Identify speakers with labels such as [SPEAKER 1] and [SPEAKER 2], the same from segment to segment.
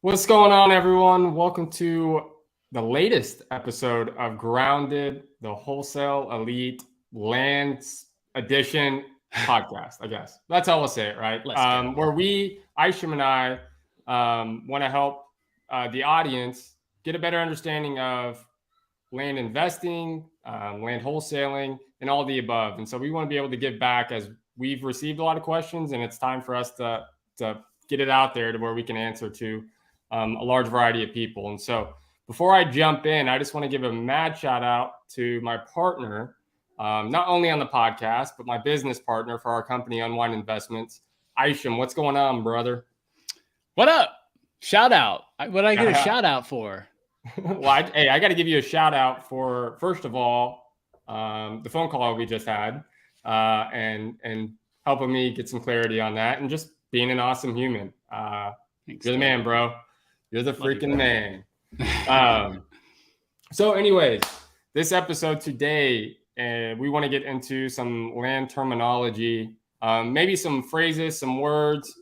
[SPEAKER 1] What's going on, everyone? Welcome to the latest episode of Grounded, the Wholesale Elite Lands Edition podcast, I guess. That's how we'll say it, right?
[SPEAKER 2] Let's go.
[SPEAKER 1] Where Isham and I, want to help the audience get a better understanding of land investing, land wholesaling, and all the above. And so we want to be able to give back as we've received a lot of questions, and it's time for us to get it out there to where we can answer to a large variety of people. And so before I jump in, I just want to give a mad shout out to my partner, not only on the podcast, but my business partner for our company, Unwind Investments. Isham, what's going on, brother?
[SPEAKER 2] What up? Shout out. What did I get a shout out for?
[SPEAKER 1] Well, I got to give you a shout out for, first of all, the phone call we just had, and helping me get some clarity on that, and just being an awesome human. You're the man, bro. You're the freaking man. So anyways, this episode today, we want to get into some land terminology, maybe some phrases, some words,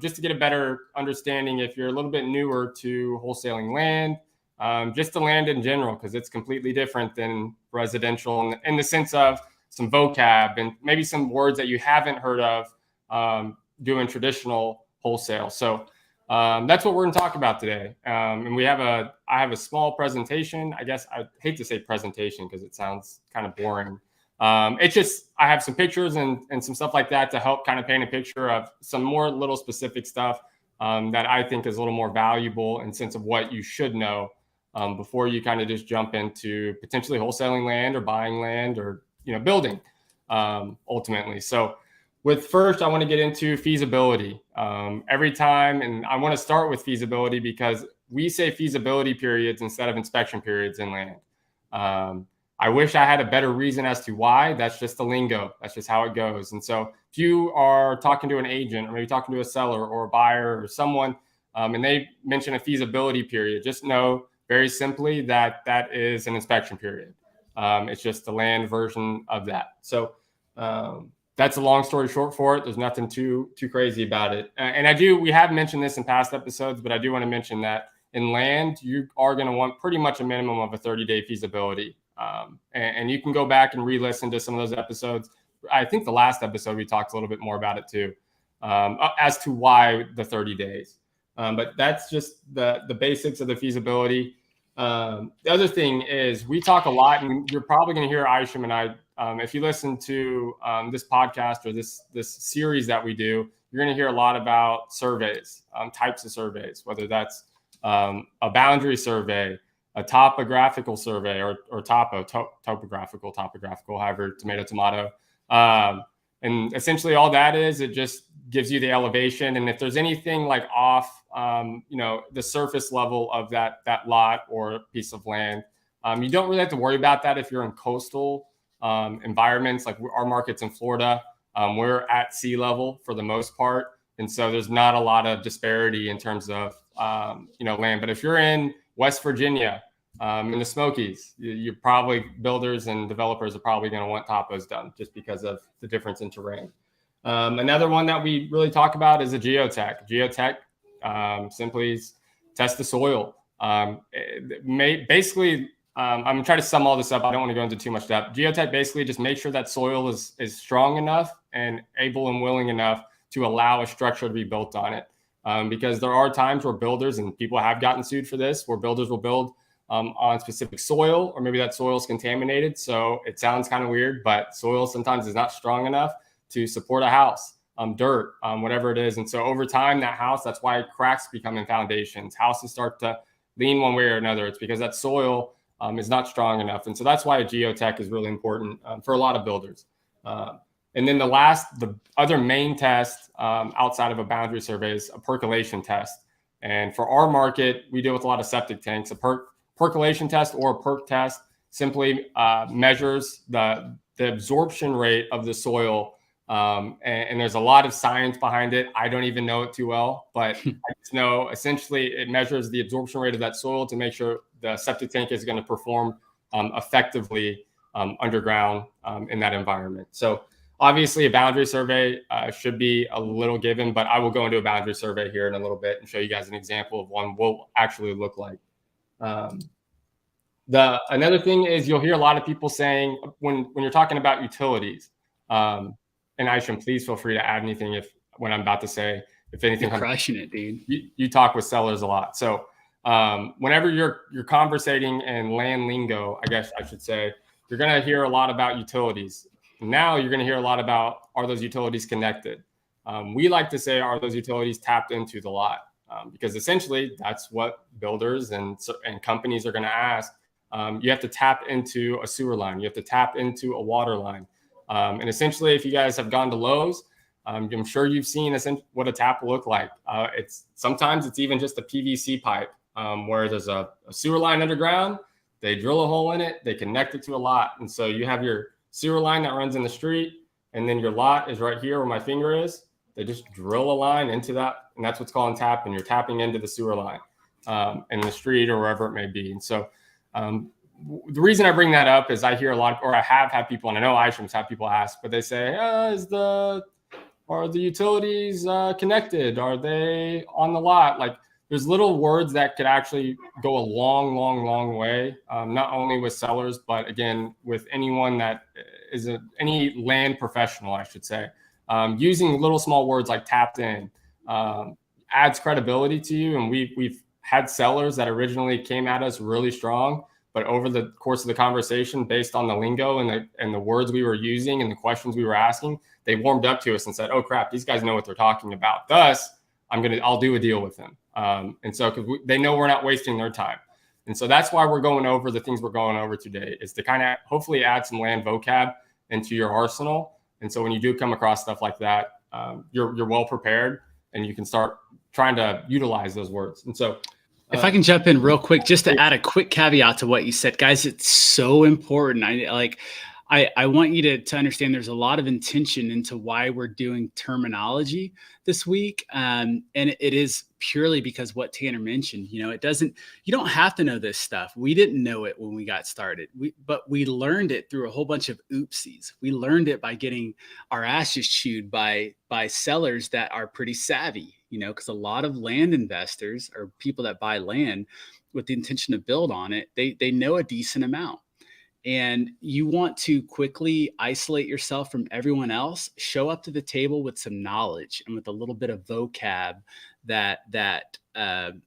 [SPEAKER 1] just to get a better understanding if you're a little bit newer to wholesaling land, just the land in general, because it's completely different than residential in the sense of some vocab and maybe some words that you haven't heard of doing traditional wholesale. So that's what we're going to talk about today. And I have a small presentation. I guess I hate to say presentation because it sounds kind of boring. It's just, I have some pictures and some stuff like that to help kind of paint a picture of some more little specific stuff that I think is a little more valuable in sense of what you should know before you kind of just jump into potentially wholesaling land or buying land or, building ultimately. So first, I want to get into feasibility every time. And I want to start with feasibility because we say feasibility periods instead of inspection periods in land. I wish I had a better reason as to why. That's just the lingo. That's just how it goes. And so if you are talking to an agent or maybe talking to a seller or a buyer or someone, and they mention a feasibility period, just know very simply that that is an inspection period. It's just the land version of that. So that's a long story short for it. There's nothing too crazy about it. And we have mentioned this in past episodes, but I do want to mention that in land, you are going to want pretty much a minimum of a 30-day feasibility. And you can go back and re-listen to some of those episodes. I think the last episode, we talked a little bit more about it too, as to why the 30 days. But that's just the basics of the feasibility. The other thing is we talk a lot, and you're probably going to hear Isham and I, if you listen to this podcast or this series that we do, you're going to hear a lot about surveys, types of surveys, whether that's a boundary survey, a topographical survey, or topographical, however, tomato. And essentially all that is, it just gives you the elevation. And if there's anything like off, the surface level of that lot or piece of land, you don't really have to worry about that if you're in coastal environments. Like our markets in Florida, we're at sea level for the most part. And so there's not a lot of disparity in terms of, land. But if you're in West Virginia, in the Smokies, you're probably builders and developers are probably going to want topos done just because of the difference in terrain. Another one that we really talk about is a geotech. Geotech simply test the soil. Basically, I'm going to try to sum all this up. I don't want to go into too much depth. Geotech basically just make sure that soil is strong enough and able and willing enough to allow a structure to be built on it. Because there are times where builders, and people have gotten sued for this, where builders will build on specific soil, or maybe that soil is contaminated. So it sounds kind of weird, but soil sometimes is not strong enough to support a house, dirt, whatever it is. And so over time, that house, that's why cracks become in foundations. Houses start to lean one way or another. It's because that soil is not strong enough. And so that's why a geotech is really important for a lot of builders. And then the other main test outside of a boundary survey is a percolation test. And for our market, we deal with a lot of septic tanks. A percolation test or a perk test simply measures the absorption rate of the soil. And there's a lot of science behind it. I don't even know it too well, but I just know essentially it measures the absorption rate of that soil to make sure the septic tank is going to perform effectively underground in that environment. So Obviously, a boundary survey should be a little given, but I will go into a boundary survey here in a little bit and show you guys an example of one will actually look like. Another thing is you'll hear a lot of people saying when you're talking about utilities, and Isham, please feel free to add anything if when I'm about to say, if anything.
[SPEAKER 2] You're crushing it, dude.
[SPEAKER 1] You talk with sellers a lot. So whenever you're conversating in land lingo, I guess I should say, you're going to hear a lot about utilities. Now you're going to hear a lot about, are those utilities connected? We like to say, are those utilities tapped into the lot? Because essentially that's what builders and companies are going to ask. You have to tap into a sewer line. You have to tap into a water line. And essentially, if you guys have gone to Lowe's, I'm sure you've seen what a tap will look like. Sometimes it's even just a PVC pipe where there's a sewer line underground. They drill a hole in it. They connect it to a lot. And so you have your sewer line that runs in the street. And then your lot is right here where my finger is. They just drill a line into that. And that's what's called tapping. You're tapping into the sewer line in the street or wherever it may be. And so the reason I bring that up is I hear a lot, or I have had people, and I know Isham's had people ask, but they say, are the utilities connected? Are they on the lot? Like, there's little words that could actually go a long way, not only with sellers, but again, with anyone that is any land professional, I should say. Using little small words like tapped in adds credibility to you. And we've had sellers that originally came at us really strong, but over the course of the conversation, based on the lingo and the words we were using and the questions we were asking, they warmed up to us and said, "Oh crap, these guys know what they're talking about. Thus, I'll do a deal with them." And so because they know we're not wasting their time. And so that's why we're going over the things we're going over today, is to kind of hopefully add some land vocab into your arsenal. And so when you do come across stuff like that, you're well prepared and you can start trying to utilize those words. And so
[SPEAKER 2] if I can jump in real quick, just to add a quick caveat to what you said, guys, it's so important. I want you to understand there's a lot of intention into why we're doing terminology this week. And it is purely because what Tanner mentioned, you don't have to know this stuff. We didn't know it when we got started, but we learned it through a whole bunch of oopsies. We learned it by getting our asses chewed by sellers that are pretty savvy, because a lot of land investors or people that buy land with the intention to build on it, they know a decent amount. And you want to quickly isolate yourself from everyone else, show up to the table with some knowledge and with a little bit of vocab that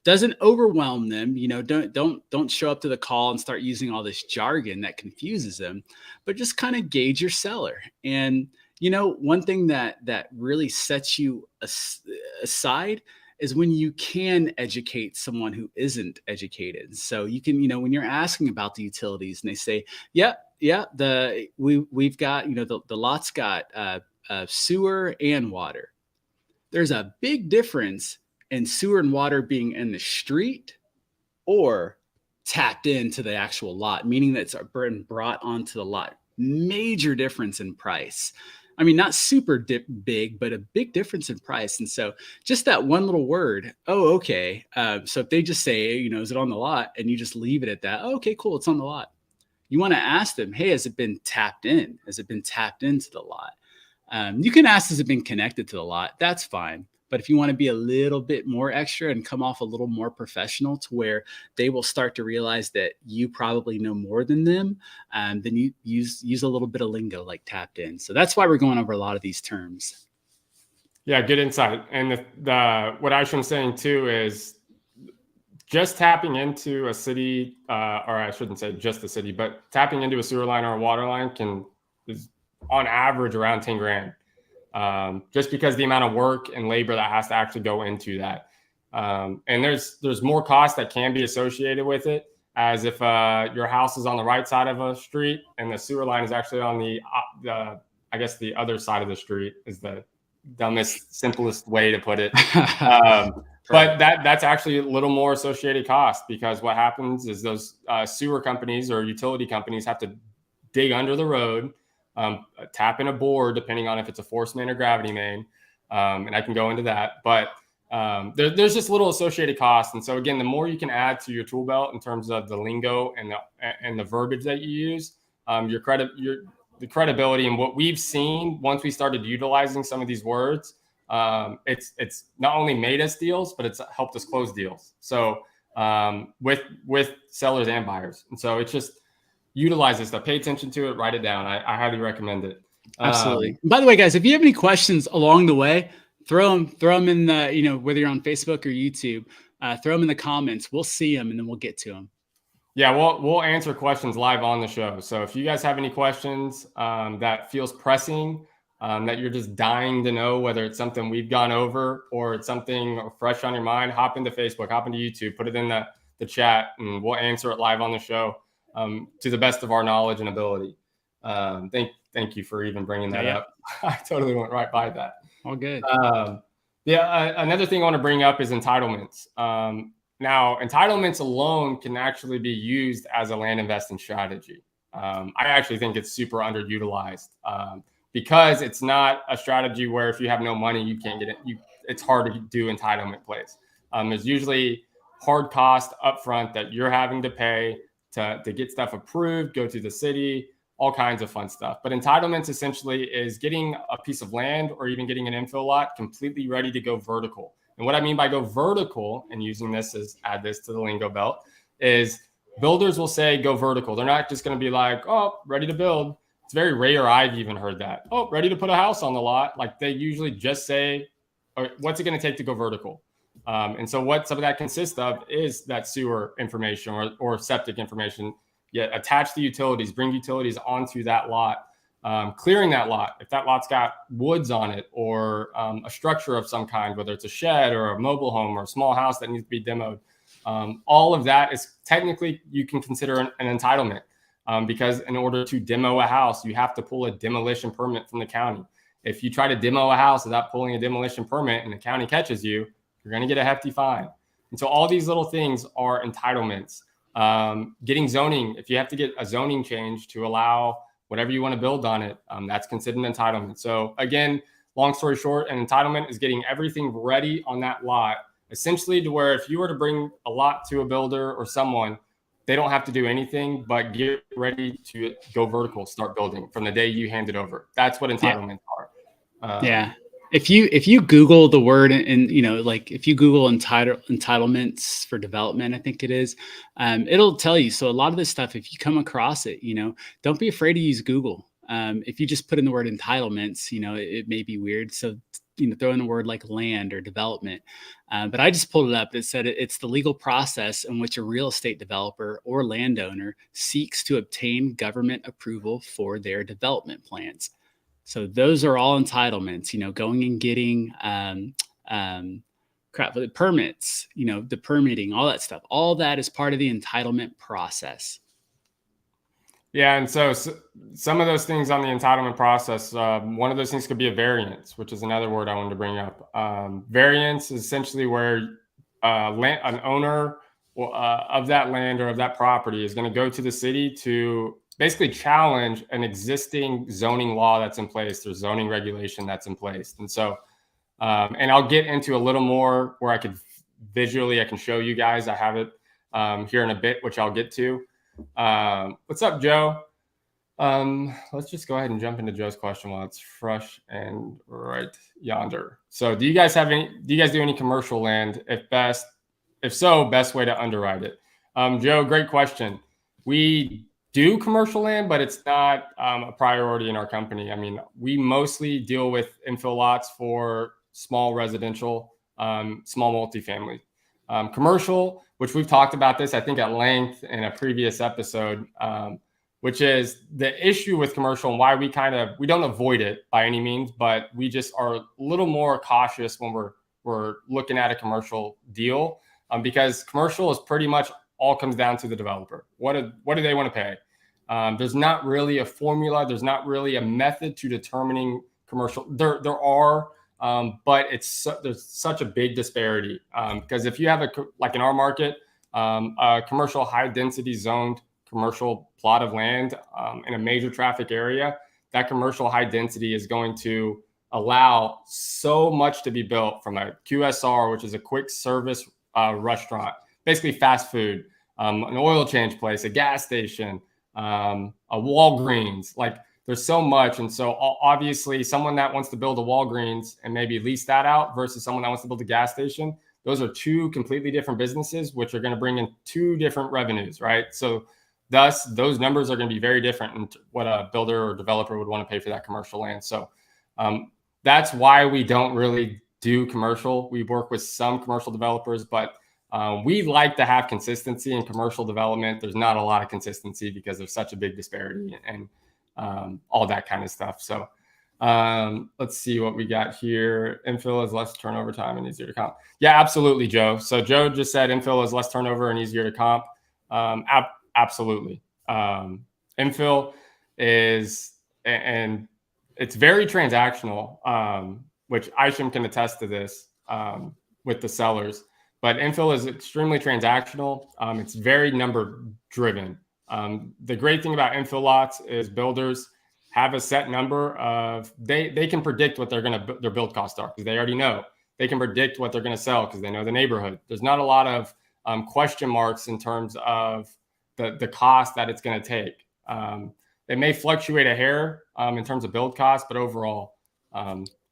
[SPEAKER 2] doesn't overwhelm them. Don't show up to the call and start using all this jargon that confuses them, but just kind of gauge your seller. And one thing that really sets you aside is when you can educate someone who isn't educated. So you can, when you're asking about the utilities and they say, yeah, we've got, the lot's got sewer and water. There's a big difference in sewer and water being in the street or tapped into the actual lot, meaning that it's been brought onto the lot. Major difference in price. I mean, not super big, but a big difference in price. And so just that one little word, oh, okay. So if they just say, is it on the lot? And you just leave it at that. Oh, okay, cool. It's on the lot. You want to ask them, hey, has it been tapped in? Has it been tapped into the lot? You can ask, has it been connected to the lot? That's fine. But if you want to be a little bit more extra and come off a little more professional to where they will start to realize that you probably know more than them, then you use a little bit of lingo like tapped in. So that's why we're going over a lot of these terms.
[SPEAKER 1] Yeah, good insight. And what Isham's saying too is just tapping into a city, or I shouldn't say just a city, but tapping into a sewer line or a water line is on average around 10 grand. Just because the amount of work and labor that has to actually go into that. And there's more cost that can be associated with it, as if your house is on the right side of a street and the sewer line is actually on the other side of the street is the dumbest, simplest way to put it. But that's actually a little more associated cost, because what happens is those sewer companies or utility companies have to dig under the road, tap in a board, depending on if it's a force main or gravity main. And I can go into that, but there's just little associated costs. And so again, the more you can add to your tool belt in terms of the lingo and the verbiage that you use, the credibility and what we've seen once we started utilizing some of these words, it's not only made us deals, but it's helped us close deals. So with sellers and buyers. And so it's just utilize this stuff, pay attention to it, write it down. I highly recommend it.
[SPEAKER 2] Absolutely. By the way, guys, if you have any questions along the way, throw them in the, whether you're on Facebook or YouTube, throw them in the comments. We'll see them and then we'll get to them.
[SPEAKER 1] Yeah, we'll answer questions live on the show. So if you guys have any questions that feels pressing, that you're just dying to know, whether it's something we've gone over or it's something fresh on your mind, hop into Facebook, hop into YouTube, put it in the chat, and we'll answer it live on the show to the best of our knowledge and ability. Thank you for even bringing that up. I totally went right by that.
[SPEAKER 2] All good.
[SPEAKER 1] Another thing I want to bring up is entitlements. Now, entitlements alone can actually be used as a land investing strategy. I actually think it's super underutilized because it's not a strategy where if you have no money, you can't get it. It's hard to do entitlement plays. There's usually hard cost upfront that you're having to pay to get stuff approved, go to the city, all kinds of fun stuff. But entitlements essentially is getting a piece of land or even getting an infill lot completely ready to go vertical. And what I mean by go vertical, and using this as add this to the lingo belt, is builders will say go vertical. They're not just going to be like, oh, ready to build. It's very rare I've even heard that. Oh, ready to put a house on the lot. Like they usually just say, what's it going to take to go vertical? And so what some of that consists of is that sewer information or septic information. Yet attach the utilities, bring utilities onto that lot, clearing that lot. If that lot's got woods on it or a structure of some kind, whether it's a shed or a mobile home or a small house that needs to be demoed, all of that is technically you can consider an entitlement because in order to demo a house, you have to pull a demolition permit from the county. If you try to demo a house without pulling a demolition permit and the county catches you, you're going to get a hefty fine. And so all these little things are entitlements. Getting zoning, if you have to get a zoning change to allow whatever you want to build on it, that's considered an entitlement. So again, long story short, an entitlement is getting everything ready on that lot, essentially to where if you were to bring a lot to a builder or someone, they don't have to do anything but get ready to go vertical, start building from the day you hand it over. That's what entitlements are.
[SPEAKER 2] If you Google the word and like if you Google entitlements for development, I think it is, it'll tell you. So a lot of this stuff, if you come across it, don't be afraid to use Google. If you just put in the word entitlements, it may be weird. So throw in a word like land or development. But I just pulled it up. It said it's the legal process in which a real estate developer or landowner seeks to obtain government approval for their development plans. So those are all entitlements, going and getting the permits, the permitting, all that stuff. All that is part of the entitlement process.
[SPEAKER 1] Yeah. And so some of those things on the entitlement process, one of those things could be a variance, which is another word I wanted to bring up. Variance is essentially where an owner of that land or of that property is going to go to the city to basically challenge an existing zoning law that's in place. There's zoning regulation that's in place. And so, and I'll get into a little more where I can show you guys. I have it here in a bit, which I'll get to. What's up, Joe? Let's just go ahead and jump into Joe's question while it's fresh and right yonder. So do you guys do any commercial land? If so, best way to underwrite it? Joe, great question. We do commercial land, but it's not a priority in our company. I mean, we mostly deal with infill lots for small residential, small multifamily. Commercial, which we've talked about this, I think, at length in a previous episode, which is the issue with commercial and why we don't avoid it by any means, but we just are a little more cautious when we're looking at a commercial deal because commercial is pretty much all comes down to the developer. What do they want to pay? There's not really a formula. There's not really a method to determining commercial. There are, but there's such a big disparity because if you have like in our market, a commercial high density zoned commercial plot of land in a major traffic area, that commercial high density is going to allow so much to be built from a QSR, which is a quick service restaurant, basically fast food, an oil change place, a gas station, a Walgreens. Like there's so much. And so obviously someone that wants to build a Walgreens and maybe lease that out versus someone that wants to build a gas station, those are two completely different businesses, which are going to bring in two different revenues, right? So thus those numbers are going to be very different in what a builder or developer would want to pay for that commercial land. So that's why we don't really do commercial. We work with some commercial developers, but we like to have consistency in commercial development. There's not a lot of consistency because there's such a big disparity and all that kind of stuff. So let's see what we got here. Infill is less turnover time and easier to comp. Yeah, absolutely, Joe. So Joe just said infill is less turnover and easier to comp. Absolutely. Infill is, and it's very transactional, which Isham can attest to this with the sellers. But infill is extremely transactional. It's very number driven. The great thing about infill lots is builders have a set number of, they can predict what their build costs are because they already know. They can predict what they're going to sell because they know the neighborhood. There's not a lot of question marks in terms of the cost that it's going to take. It may fluctuate a hair in terms of build cost, but overall,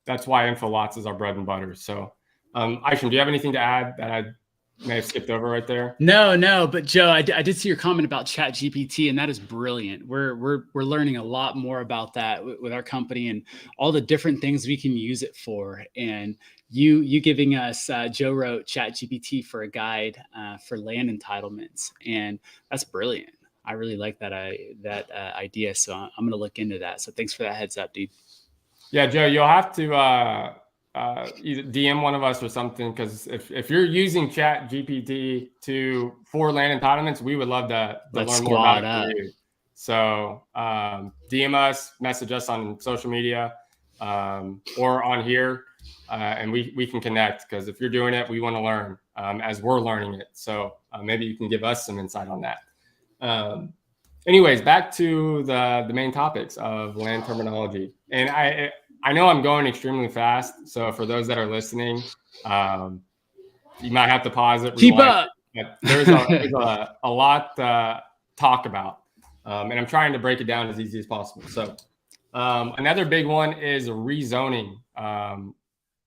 [SPEAKER 1] that's why infill lots is our bread and butter. So, Isham, do you have anything to add that I may have skipped over right there?
[SPEAKER 2] No, but Joe, I did see your comment about Chat GPT, and that is brilliant. We're learning a lot more about that with our company and all the different things we can use it for. And you giving us, Joe wrote Chat GPT for a guide for land entitlements, and that's brilliant. I really like that idea, so I'm going to look into that. So thanks for that heads up, dude.
[SPEAKER 1] Yeah, Joe, you'll have to either DM one of us or something, because if you're using Chat GPT for land entitlements, we would love to learn more about it for you. So DM us, message us on social media or on here, and we can connect, because if you're doing it, we want to learn as we're learning it. So maybe you can give us some insight on that. Anyways, back to the main topics of land terminology. And I know I'm going extremely fast, so for those that are listening, you might have to pause it.
[SPEAKER 2] Keep up.
[SPEAKER 1] But there's a lot to talk about, and I'm trying to break it down as easy as possible. So another big one is rezoning.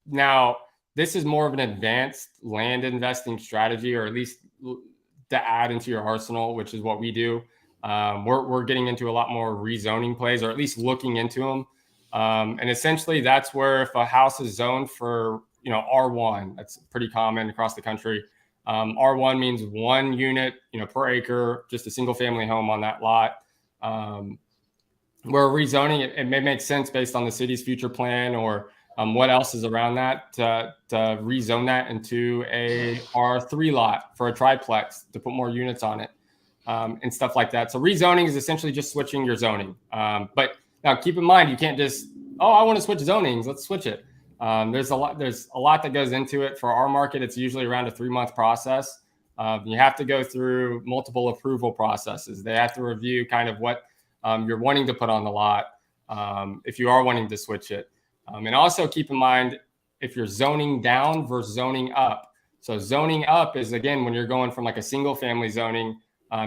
[SPEAKER 1] Now, this is more of an advanced land investing strategy, or at least to add into your arsenal, which is what we do. We're getting into a lot more rezoning plays, or at least looking into them. And essentially, that's where if a house is zoned for R1, that's pretty common across the country. R1 means 1 unit per acre, just a single family home on that lot. Where rezoning, it may make sense based on the city's future plan or what else is around that to rezone that into a R3 lot for a triplex to put more units on it and stuff like that. So rezoning is essentially just switching your zoning. But now keep in mind, you can't just, I want to switch zonings, let's switch it. There's a lot that goes into it. For our market, it's usually around a 3-month process. You have to go through multiple approval processes. They have to review kind of what you're wanting to put on the lot if you are wanting to switch it. And also keep in mind if you're zoning down versus zoning up. So zoning up is, again, when you're going from like a single family zoning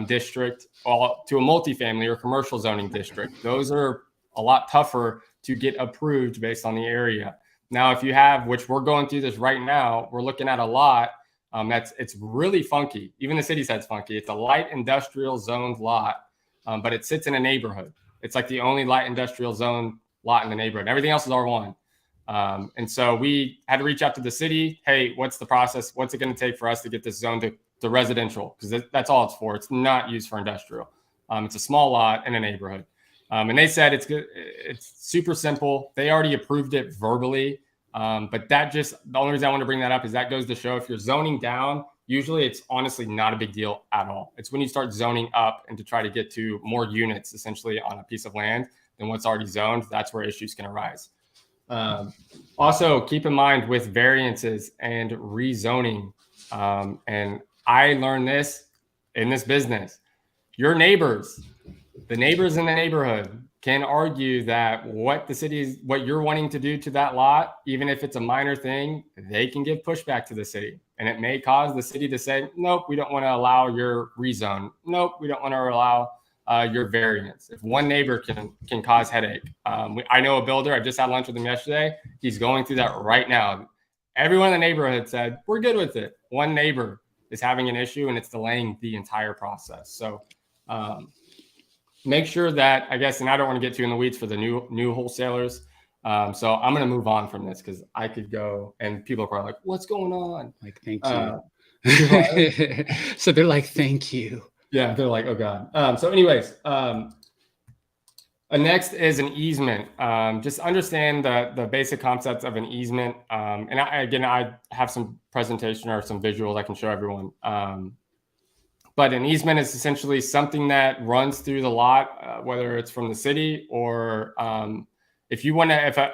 [SPEAKER 1] district to a multifamily or commercial zoning district. Those are a lot tougher to get approved based on the area. Now, if you have, which we're going through this right now, we're looking at a lot it's really funky. Even the city said it's funky. It's a light industrial zoned lot, but it sits in a neighborhood. It's like the only light industrial zone lot in the neighborhood. Everything else is R1. And so we had to reach out to the city. Hey, what's the process? What's it going to take for us to get this zone to residential? Because that's all it's for. It's not used for industrial. It's a small lot in a neighborhood. And they said it's good. It's super simple. They already approved it verbally. But the only reason I want to bring that up is that goes to show if you're zoning down, usually it's honestly not a big deal at all. It's when you start zoning up and to try to get to more units essentially on a piece of land than what's already zoned, that's where issues can arise. Also, keep in mind with variances and rezoning, and I learned this in this business, the neighbors in the neighborhood can argue that what you're wanting to do to that lot, even if it's a minor thing, they can give pushback to the city. And it may cause the city to say, nope, we don't want to allow your rezone. Nope, we don't want to allow your variance. If one neighbor can cause headache, I know a builder. I just had lunch with him yesterday. He's going through that right now. Everyone in the neighborhood said we're good with it. One neighbor is having an issue, and it's delaying the entire process. So make sure that, I guess, and I don't want to get too in the weeds for the new wholesalers. So I'm going to move on from this because I could go and people are probably like, what's going on?
[SPEAKER 2] Like, thank you. So they're like, thank you.
[SPEAKER 1] Yeah, they're like, oh God. So anyways, next is an easement. Just understand the basic concepts of an easement. And I have some presentation or some visuals I can show everyone. But an easement is essentially something that runs through the lot, whether it's from the city or if an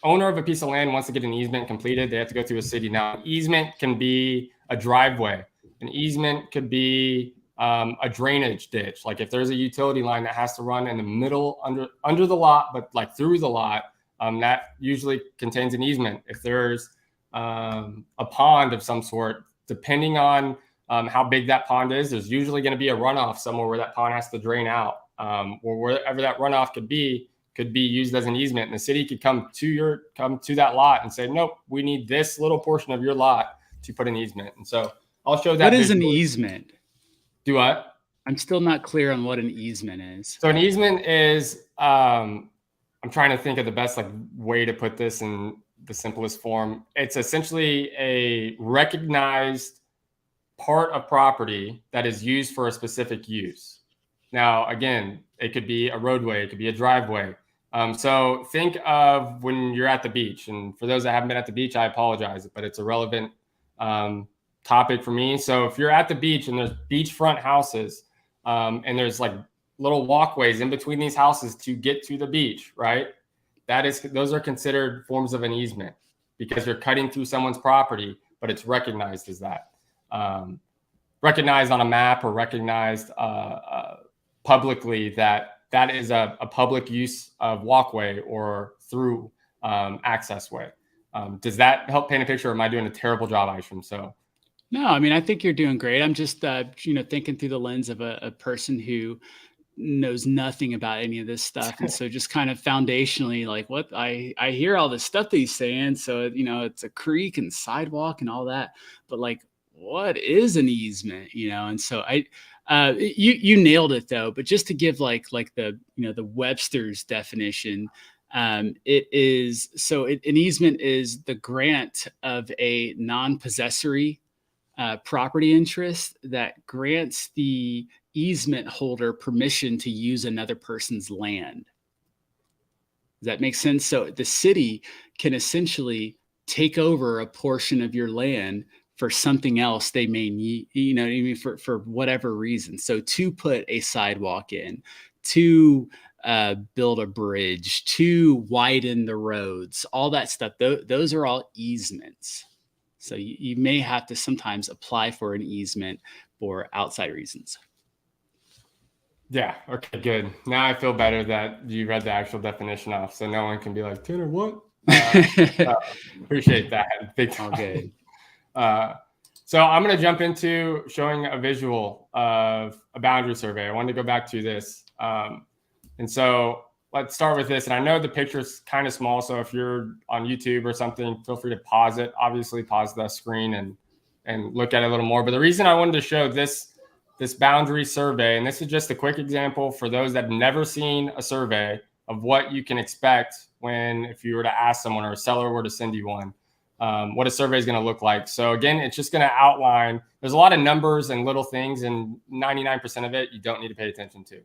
[SPEAKER 1] owner of a piece of land wants to get an easement completed, they have to go through a city. Now, an easement can be a driveway. An easement could be a drainage ditch. Like if there's a utility line that has to run in the middle under the lot, but like through the lot, that usually contains an easement. If there's a pond of some sort, depending on how big that pond is, there's usually going to be a runoff somewhere where that pond has to drain out, or wherever that runoff could be used as an easement. And the city could come to that lot and say, nope, we need this little portion of your lot to put an easement. And so I'll show that.
[SPEAKER 2] What is an easement?
[SPEAKER 1] Do what?
[SPEAKER 2] I'm still not clear on what an easement is.
[SPEAKER 1] So an easement is, I'm trying to think of the best way to put this in the simplest form. It's essentially a recognized part of property that is used for a specific use. Now, again, it could be a roadway, it could be a driveway. So think of when you're at the beach, and for those that haven't been at the beach, I apologize, but it's a relevant topic for me. So if you're at the beach and there's beachfront houses, and there's like little walkways in between these houses to get to the beach, right? Those are considered forms of an easement because you're cutting through someone's property, but it's recognized as that. Recognized on a map or recognized publicly that is a public use of walkway or through access way. Does that help paint a picture, or am I doing a terrible job, Isham? So,
[SPEAKER 2] no, I mean, I think you're doing great. I'm just, thinking through the lens of a person who knows nothing about any of this stuff. And so just kind of foundationally, like what I hear all this stuff that he's saying. So, it's a creek and sidewalk and all that, but like, what is an easement, And so you nailed it though, but just to give like the, the Webster's definition, an easement is the grant of a non-possessory property interest that grants the easement holder permission to use another person's land. Does that make sense? So the city can essentially take over a portion of your land for something else they may need, for whatever reason. So to put a sidewalk in, to build a bridge, to widen the roads, all that stuff, those are all easements. So you may have to sometimes apply for an easement for outside reasons.
[SPEAKER 1] Yeah. Okay, good. Now I feel better that you read the actual definition off, so no one can be like, Tanner, what? Appreciate that. Big time.
[SPEAKER 2] Okay.
[SPEAKER 1] So I'm going to jump into showing a visual of a boundary survey. I wanted to go back to this. And so let's start with this. And I know the picture is kind of small, so if you're on YouTube or something, feel free to pause it. Obviously, pause the screen and look at it a little more. But the reason I wanted to show this boundary survey, and this is just a quick example for those that have never seen a survey of what you can expect if you were to ask someone or a seller were to send you one, what a survey is going to look like. So again, it's just going to outline, there's a lot of numbers and little things, and 99% of it you don't need to pay attention to.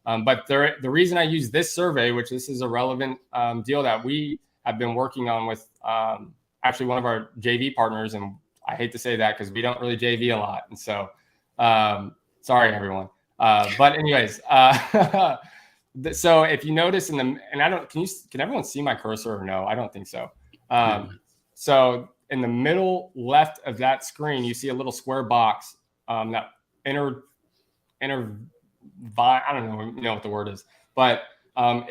[SPEAKER 1] But the reason I use this survey, which this is a relevant deal that we have been working on with actually one of our JV partners, and I hate to say that because we don't really JV a lot. And so sorry, everyone. But anyways, so if you notice can everyone see my cursor or no? I don't think so. So in the middle left of that screen, you see a little square box that I don't know what the word is, but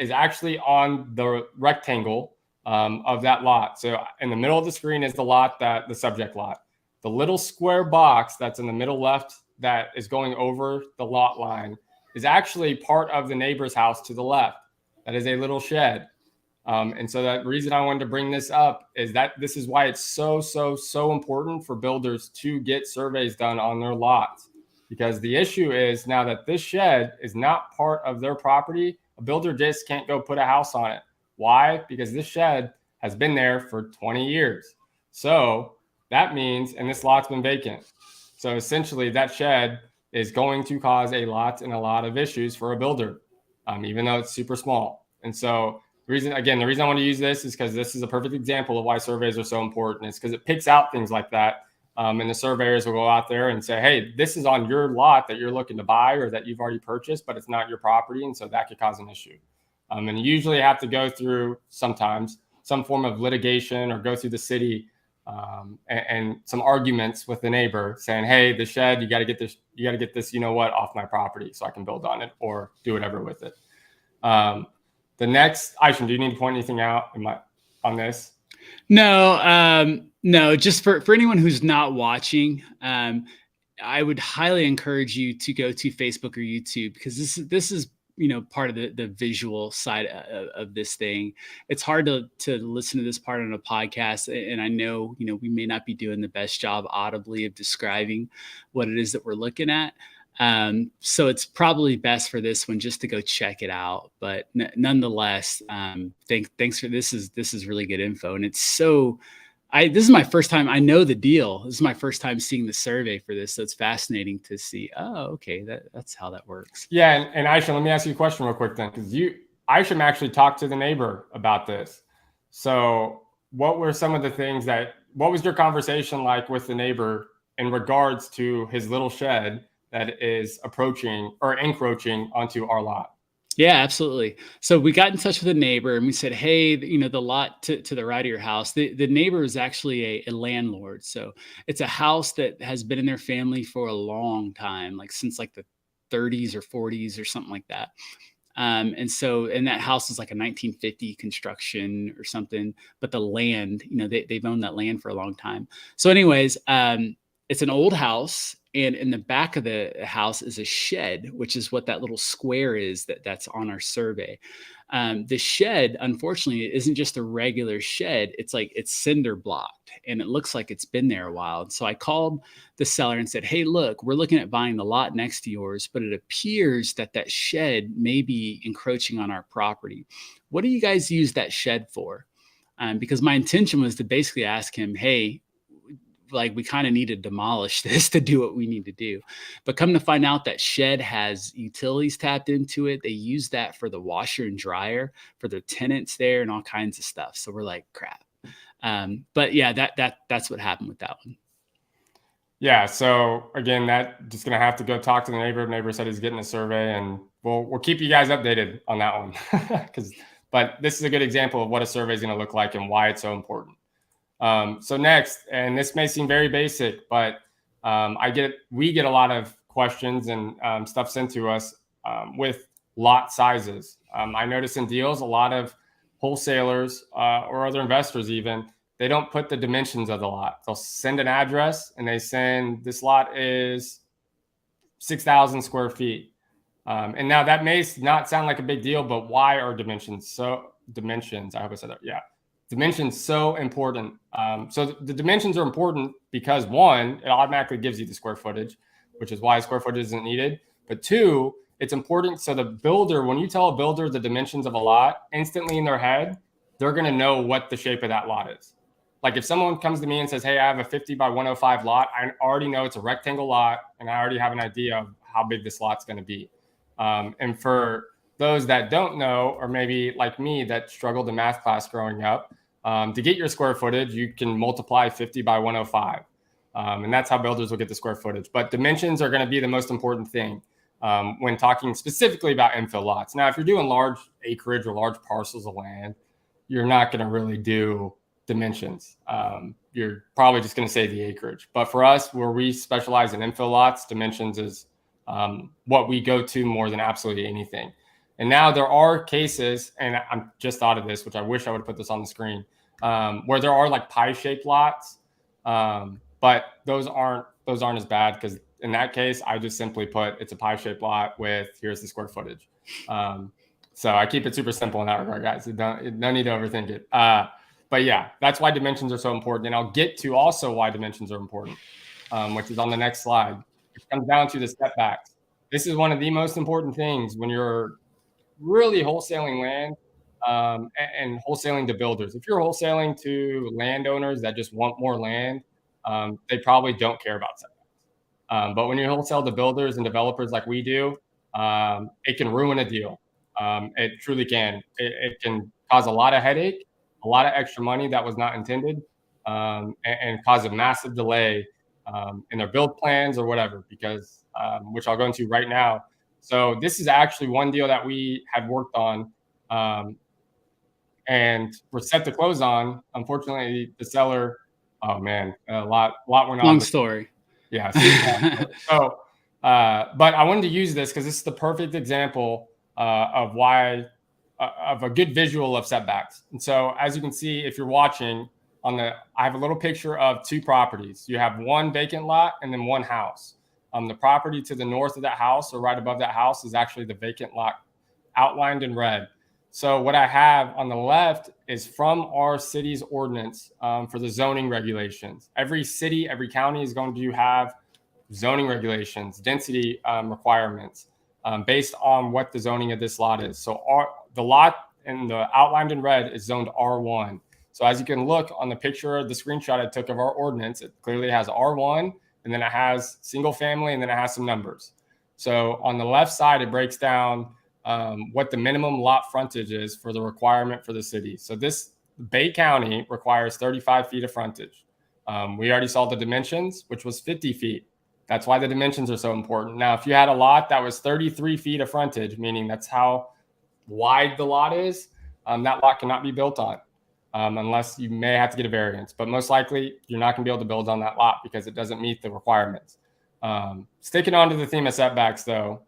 [SPEAKER 1] is actually on the rectangle of that lot. So in the middle of the screen is the subject lot. The little square box that's in the middle left that is going over the lot line is actually part of the neighbor's house to the left. That is a little shed. And so the reason I wanted to bring this up is that this is why it's so important for builders to get surveys done on their lots. Because the issue is now that this shed is not part of their property, a builder just can't go put a house on it. Why? Because this shed has been there for 20 years. So that means, and this lot's been vacant. So essentially that shed is going to cause a lot of issues for a builder, even though it's super small. And so the reason I want to use this is because this is a perfect example of why surveys are so important. It's because it picks out things like that. And the surveyors will go out there and say, hey, this is on your lot that you're looking to buy or that you've already purchased, but it's not your property. And so that could cause an issue. And you usually have to go through sometimes some form of litigation or go through the city and some arguments with the neighbor saying, hey, the shed, you got to get this, off my property so I can build on it or do whatever with it. The next, Isham, do you need to point anything out on this?
[SPEAKER 2] No, just for anyone who's not watching, I would highly encourage you to go to Facebook or YouTube, because this is part of the visual side of this thing. It's hard to listen to this part on a podcast, and I know we may not be doing the best job audibly of describing what it is that we're looking at. So it's probably best for this one just to go check it out. But nonetheless, thanks for this is really good info, and it's so. This is my first time. I know the deal. This is my first time seeing the survey for this, so it's fascinating to see. Oh, okay, that's how that works.
[SPEAKER 1] Yeah, and Isham, let me ask you a question real quick then, because Isham actually talked to the neighbor about this. So, what were some of the things what was your conversation like with the neighbor in regards to his little shed that is approaching or encroaching onto our lot?
[SPEAKER 2] Yeah, absolutely. So we got in touch with a neighbor and we said, hey, the lot to the right of your house, the neighbor is actually a landlord. So it's a house that has been in their family for a long time, like since like the 30s or 40s or something like that. And that house is like a 1950 construction or something, but the land, they've owned that land for a long time. So anyways, it's an old house, and in the back of the house is a shed, which is what that little square is that's on our survey. The shed, unfortunately, isn't just a regular shed. It's cinder blocked, and it looks like it's been there a while. And so I called the seller and said, hey, look, we're looking at buying the lot next to yours, but it appears that shed may be encroaching on our property. What do you guys use that shed for? Because my intention was to basically ask him, hey, we kind of need to demolish this to do what we need to do. But come to find out, that shed has utilities tapped into it. They use that for the washer and dryer for their tenants there and all kinds of stuff. So we're like, crap. But yeah, that's what happened with that one.
[SPEAKER 1] Yeah. So again, that just going to have to go talk to the neighbor. The neighbor said he's getting a survey, and we'll keep you guys updated on that one. But this is a good example of what a survey is going to look like and why it's so important. So next, and this may seem very basic, but we get a lot of questions and stuff sent to us with lot sizes. I notice in deals, a lot of wholesalers or other investors even, they don't put the dimensions of the lot. They'll send an address and they send, this lot is 6,000 square feet. And now that may not sound like a big deal, but why are dimensions, I hope I said that, yeah. Dimensions so important. So the dimensions are important because, one, it automatically gives you the square footage, which is why square footage isn't needed. But two, it's important so the builder, when you tell a builder the dimensions of a lot, instantly in their head, they're going to know what the shape of that lot is. Like if someone comes to me and says, hey, I have a 50 by 105 lot, I already know it's a rectangle lot, and I already have an idea of how big this lot's going to be. And for those that don't know, or maybe like me that struggled in math class growing up, to get your square footage, you can multiply 50 by 105. And that's how builders will get the square footage. But dimensions are going to be the most important thing when talking specifically about infill lots. Now, if you're doing large acreage or large parcels of land, you're not going to really do dimensions. You're probably just going to say the acreage. But for us, where we specialize in infill lots, dimensions is what we go to more than absolutely anything. And now there are cases, and I'm just thought of this, which I wish I would have put this on the screen, where there are like pie-shaped lots, but those aren't as bad because in that case, I just simply put it's a pie-shaped lot with here's the square footage. So I keep it super simple in that regard, guys. No need to overthink it. But yeah, that's why dimensions are so important. And I'll get to also why dimensions are important, which is on the next slide. It comes down to the setbacks. This is one of the most important things when you're really wholesaling land and wholesaling to builders. If you're wholesaling to landowners that just want more land, they probably don't care about setbacks. But when you wholesale to builders and developers like we do, it can ruin a deal. It truly can. It can cause a lot of headache, a lot of extra money that was not intended, and cause a massive delay in their build plans or whatever, because which I'll go into right now. So this is actually one deal that we had worked on and we're set to close on. Unfortunately, the seller, oh man, a lot went on.
[SPEAKER 2] Long story.
[SPEAKER 1] Yeah. So, but I wanted to use this because this is the perfect example of why, of a good visual of setbacks. And so, as you can see, if you're watching I have a little picture of two properties. You have one vacant lot and then one house. The property to the north of that house or right above that house is actually the vacant lot outlined in red. So what I have on the left is from our city's ordinance for the zoning regulations. Every city, every county is going to have zoning regulations, density requirements based on what the zoning of this lot is. So the lot in the outlined in red is zoned R1. So as you can look on the picture, the screenshot I took of our ordinance, it clearly has R1, and then it has single family, and then it has some numbers. So on the left side, it breaks down what the minimum lot frontage is for the requirement for the city. So this Bay County requires 35 feet of frontage. We already saw the dimensions, which was 50 feet. That's why the dimensions are so important. Now, if you had a lot that was 33 feet of frontage, meaning that's how wide the lot is, that lot cannot be built on unless you may have to get a variance. But most likely, you're not going to be able to build on that lot because it doesn't meet the requirements. Sticking on to the theme of setbacks, though,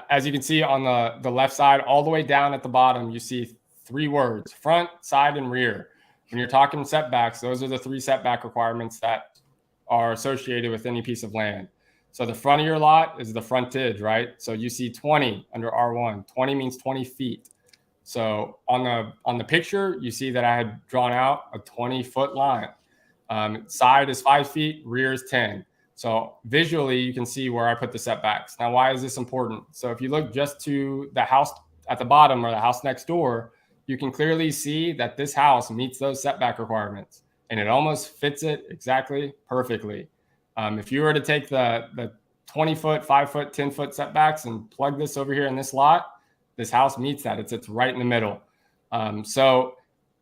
[SPEAKER 1] as you can see on the left side, all the way down at the bottom, you see three words: front, side, and rear. When you're talking setbacks, those are the three setback requirements that are associated with any piece of land. So the front of your lot is the frontage, right? So you see 20 under R1. 20 means 20 feet. So on the picture, you see that I had drawn out a 20-foot line. Side is 5 feet, rear is 10. So visually, you can see where I put the setbacks. Now, why is this important? So if you look just to the house at the bottom or the house next door, you can clearly see that this house meets those setback requirements, and it almost fits it exactly perfectly. If you were to take the 20-foot, 5-foot, 10-foot setbacks and plug this over here in this lot, this house meets that. It's right in the middle. So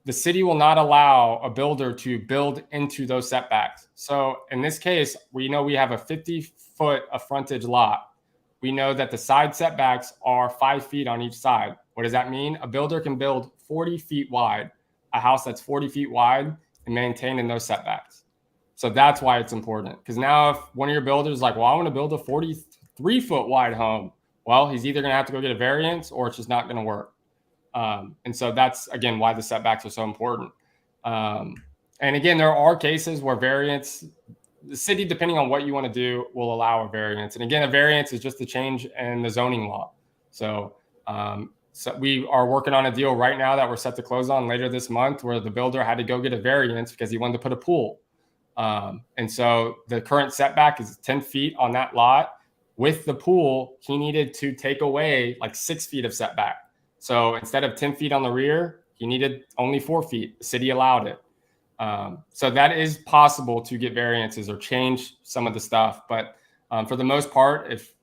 [SPEAKER 1] the city will not allow a builder to build into those setbacks. So in this case, we know we have a 50-foot of frontage lot. We know that the side setbacks are 5 feet on each side. What does that mean? A builder can build 40 feet wide, a house that's 40 feet wide, and maintain in those setbacks. So that's why it's important. Because now if one of your builders is like, well, I want to build a 43-foot wide home, well, he's either going to have to go get a variance or it's just not going to work. And so that's, again, why the setbacks are so important. And again, there are cases where the city, depending on what you want to do, will allow a variance. And again, a variance is just a change in the zoning law. So we are working on a deal right now that we're set to close on later this month where the builder had to go get a variance because he wanted to put a pool. And so the current setback is 10 feet on that lot. With the pool, he needed to take away like 6 feet of setback. So instead of 10 feet on the rear, he needed only 4 feet. The city allowed it. So that is possible to get variances or change some of the stuff. But for the most part, if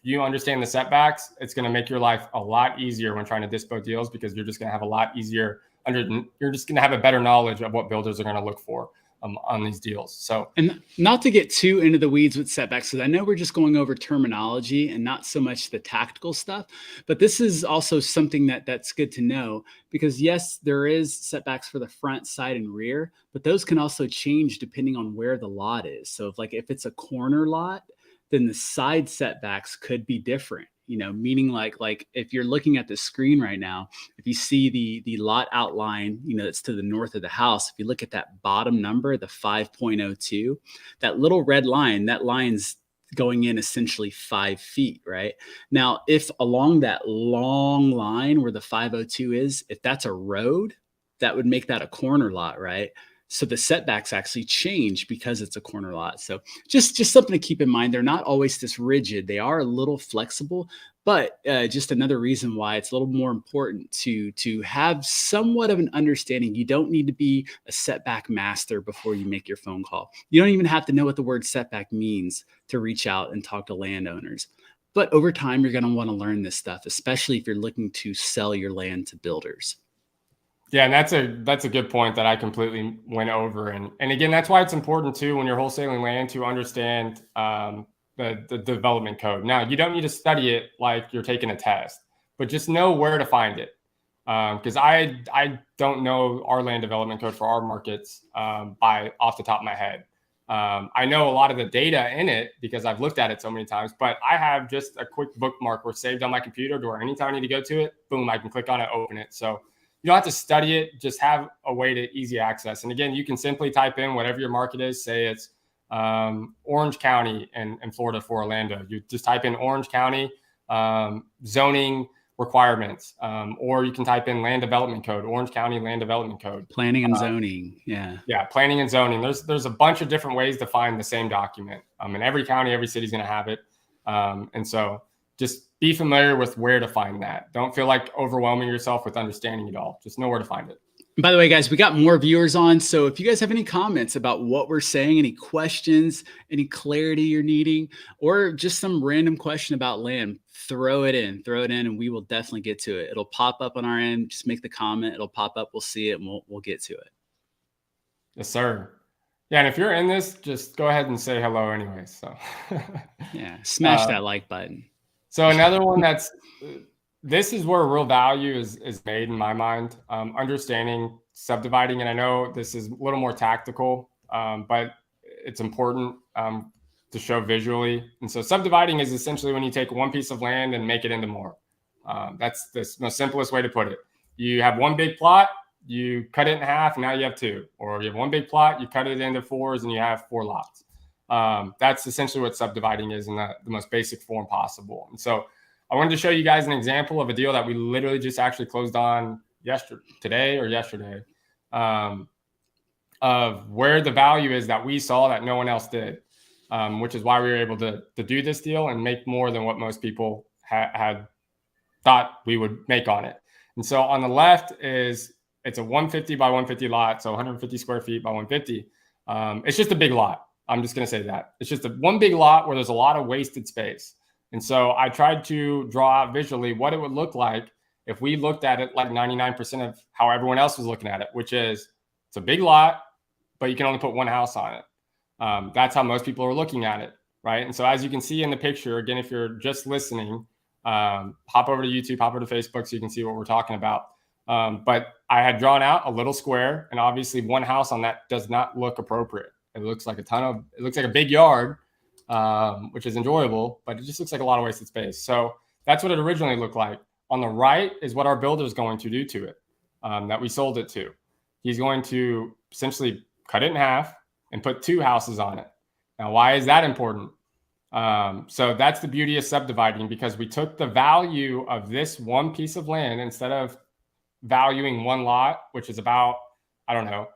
[SPEAKER 1] you understand the setbacks, it's going to make your life a lot easier when trying to dispo deals because you're just going to have a lot easier you're just going to have a better knowledge of what builders are going to look for on these deals. So,
[SPEAKER 2] and not to get too into the weeds with setbacks, because I know we're just going over terminology and not so much the tactical stuff, but this is also something that's good to know because yes, there is setbacks for the front, side, and rear, but those can also change depending on where the lot is. So if it's a corner lot, then the side setbacks could be different. Meaning like if you're looking at the screen right now, if you see the lot outline, that's to the north of the house, if you look at that bottom number, the 5.02, that little red line, that line's going in essentially 5 feet, right? Now, if along that long line where the 502 is, if that's a road, that would make that a corner lot, right? So the setbacks actually change because it's a corner lot. So just something to keep in mind. They're not always this rigid. They are a little flexible, but just another reason why it's a little more important to have somewhat of an understanding. You don't need to be a setback master before you make your phone call. You don't even have to know what the word setback means to reach out and talk to landowners. But over time, you're going to want to learn this stuff, especially if you're looking to sell your land to builders.
[SPEAKER 1] Yeah, and that's a good point that I completely went over, and again, that's why it's important too when you're wholesaling land to understand the development code. Now, you don't need to study it like you're taking a test, but just know where to find it. Because I don't know our land development code for our markets by off the top of my head. I know a lot of the data in it because I've looked at it so many times, but I have just a quick bookmark where saved on my computer, or anytime I need to go to it, boom, I can click on it, open it. So you don't have to study it, just have a way to easy access. And again, you can simply type in whatever your market is. Say it's Orange County in Florida for Orlando. You just type in Orange County zoning requirements, or you can type in land development code, Orange County land development code.
[SPEAKER 2] Planning and zoning. Yeah,
[SPEAKER 1] planning and zoning. There's a bunch of different ways to find the same document. In every county, every city's going to have it. And so just be familiar with where to find that. Don't feel like overwhelming yourself with understanding it all. Just know where to find it.
[SPEAKER 2] By the way, guys, we got more viewers on. So if you guys have any comments about what we're saying, any questions, any clarity you're needing, or just some random question about land, throw it in, and we will definitely get to it. It'll pop up on our end. Just make the comment. It'll pop up. We'll see it, and we'll get to it. Yes,
[SPEAKER 1] sir. Yeah, and if you're in this, just go ahead and say hello anyway. So
[SPEAKER 2] yeah, smash that like button.
[SPEAKER 1] So another one this is where real value is made in my mind, understanding subdividing. And I know this is a little more tactical, but it's important to show visually. And so subdividing is essentially when you take one piece of land and make it into more. That's the most simplest way to put it. You have one big plot, you cut it in half, and now you have two. Or you have one big plot, you cut it into fours, and you have 4 lots. That's essentially what subdividing is in the most basic form possible. And so I wanted to show you guys an example of a deal that we literally just actually closed on yesterday, of where the value is that we saw that no one else did, which is why we were able to do this deal and make more than what most people had thought we would make on it. And so on the left it's a 150 by 150 lot, so 150 square feet by 150. It's just a big lot. I'm just going to say that. It's just one big lot where there's a lot of wasted space. And so I tried to draw out visually what it would look like if we looked at it like 99% of how everyone else was looking at it, which is it's a big lot, but you can only put one house on it. That's how most people are looking at it, right? And so as you can see in the picture, again, if you're just listening, hop over to YouTube, hop over to Facebook so you can see what we're talking about. But I had drawn out a little square, and obviously one house on that does not look appropriate. It looks like it looks like a big yard, which is enjoyable, but it just looks like a lot of wasted space. So that's what it originally looked like. On the right is what our builder is going to do to it, that we sold it to. He's going to essentially cut it in half and put 2 houses on it. Now, why is that important? So that's the beauty of subdividing, because we took the value of this one piece of land, instead of valuing one lot, which is about, I don't know,